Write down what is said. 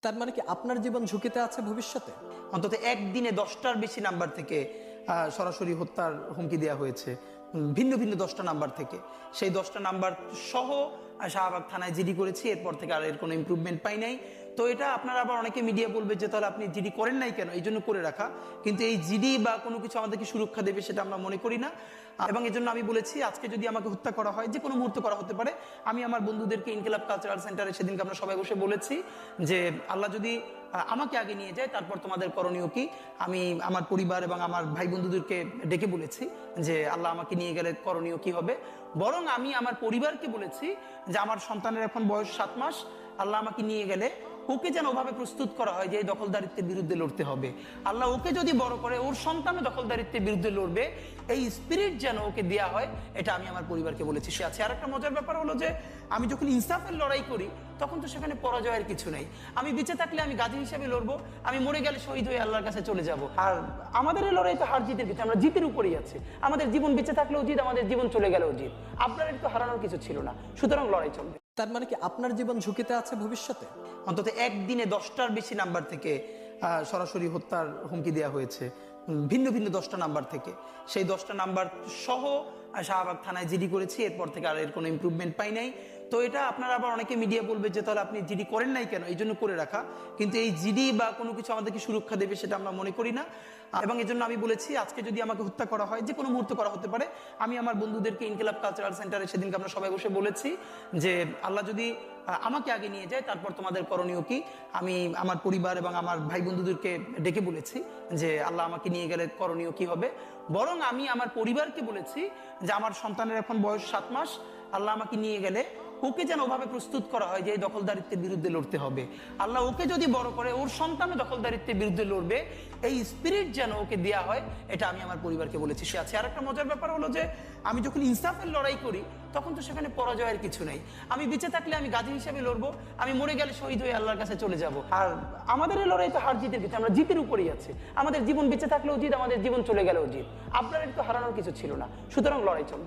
তার মানে কি আপনার জীবন ঝুঁকিতে আছে ভবিষ্যতে? অন্তত একদিনে 10টার বেশি নাম্বার থেকে সরাসরি হত্যার হুমকি দেওয়া হয়েছে, ভিন্ন ভিন্ন 10টা নাম্বার থেকে। সেই 10টা নাম্বার সহ শাহবাগ থানায় জিডি করেছি, এরপর থেকে আর এর কোনো ইমপ্রুভমেন্ট পাই নাই। তো এটা আপনারা আবার অনেকে মিডিয়া বলবে যে তাহলে আপনি জিডি করেন নাই কেন, এই জন্য করে রাখা। কিন্তু এই জিডি বা কোনো কিছু আমাদেরকে সুরক্ষা দেবে সেটা আমরা মনে করি না। এবং এই জন্য আমি বলেছি আজকে যদি আমাকে হত্যা করা হয়, যে কোনো মুহূর্তে করা হতে পারে। আমি আমার বন্ধুদেরকে ইনকিলাব কালচারাল সেন্টারে সেদিনকে আমরা সবাই বসে বলেছি যে আল্লাহ যদি আমাকে আগে নিয়ে যায় তারপর তোমাদের করণীয় কি। আমি আমার পরিবার এবং আমার ভাই বন্ধুদেরকে ডেকে বলেছি যে আল্লাহ আমাকে নিয়ে গেলে করণীয় কি হবে। বরং আমি আমার পরিবারকে বলেছি যে আমার সন্তানের এখন বয়স 7 মাস, আল্লাহ আমাকে নিয়ে গেলে ওকে যেন ওভাবে প্রস্তুত করা হয় যে এই দখলদারিত্বের বিরুদ্ধে লড়তে হবে। আল্লাহ ওকে যদি বড় করে ওর সন্তানও দখলদারিত্বের বিরুদ্ধে লড়বে, এই স্পিরিট যেন ওকে দেওয়া হয়, এটা আমি আমার পরিবারকে বলেছি। সে আছে। আর একটা মজার ব্যাপার হলো যে আমি যখন ইনসাফের লড়াই করি তখন তো সেখানে পরাজয়ের কিছু নেই। আমি বেঁচে থাকলে আমি গাজী হিসেবে লড়বো, আমি মরে গেলে শহীদ হয়ে আল্লাহর কাছে চলে যাব। আর আমাদের এই লড়াই তো হার জিতের কিছু, আমরা জিতের উপরেই আছি। আমাদের জীবন বেঁচে থাকলেও জিত, আমাদের জীবন চলে গেলেও জিত। আপনার তো হারানোর কিছু ছিল না, সুতরাং লড়াই চলবে। তার মানে কি আপনার জীবন ঝুঁকিতে আছে ভবিষ্যতে? অন্তত একদিনে 10টার বেশি নাম্বার থেকে সরাসরি হত্যার হুমকি দেওয়া হয়েছে, ভিন্ন ভিন্ন 10টা নাম্বার থেকে। সেই 10টা নাম্বার সহ শাহবাগ থানায় জিডি করেছি, এরপর থেকে আর এর কোনো ইমপ্রুভমেন্ট পাই নাই। তো এটা আপনারা আবার অনেকে মিডিয়া বলবে যে তাহলে আপনি জিডি করেন নাই কেন, এই জন্য করে রাখা। কিন্তু এই জিডি বা কোনো কিছু আমাদেরকে সুরক্ষা দেবে সেটা আমরা মনে করি না। এবং এই জন্য আমি বলেছি আজকে যদি আমাকে হত্যা করা হয়, যে কোনো মুহূর্তে করা হতে পারে। আমি আমার বন্ধুদেরকে ইনকিলাব কালচারাল সেন্টারে সেদিনকে আমরা সবাই বসে বলেছি যে আল্লাহ যদি আমাকে আগে নিয়ে যায় তারপর তোমাদের করণীয় কি। আমি আমার পরিবার এবং আমার ভাই বন্ধুদেরকে ডেকে বলেছি যে আল্লাহ আমাকে নিয়ে গেলে করণীয় কি হবে। বরং আমি আমার পরিবারকে বলেছি যে আমার সন্তানের এখন বয়স 7 মাস, আল্লাহ আমাকে নিয়ে গেলে ওকে যেন ওভাবে প্রস্তুত করা হয় যে এই দখলদারিত্বের বিরুদ্ধে লড়তে হবে। আল্লাহ ওকে যদি বড় করে ওর সন্তানও দখলদারিত্বের বিরুদ্ধে লড়বে, এই স্পিরিট যেন ওকে দেওয়া হয়, এটা আমি আমার পরিবারকে বলেছি। সে আছে। আর একটা মজার ব্যাপার হলো যে আমি যখন ইনসাফের লড়াই করি তখন তো সেখানে পরাজয়ের কিছু নেই। আমি বেঁচে থাকলে আমি গাজী হিসেবে লড়বো, আমি মরে গেলে শহীদ হয়ে আল্লাহর কাছে চলে যাব। আর আমাদের এই লড়াই তো হার জিতের কিছু, আমরা জিতের উপরেই আছি। আমাদের জীবন বেঁচে থাকলেও জিত, আমাদের জীবন চলে গেলেও জিত। আপনার তো হারানোর কিছু ছিল না, সুতরাং লড়াই চলবে।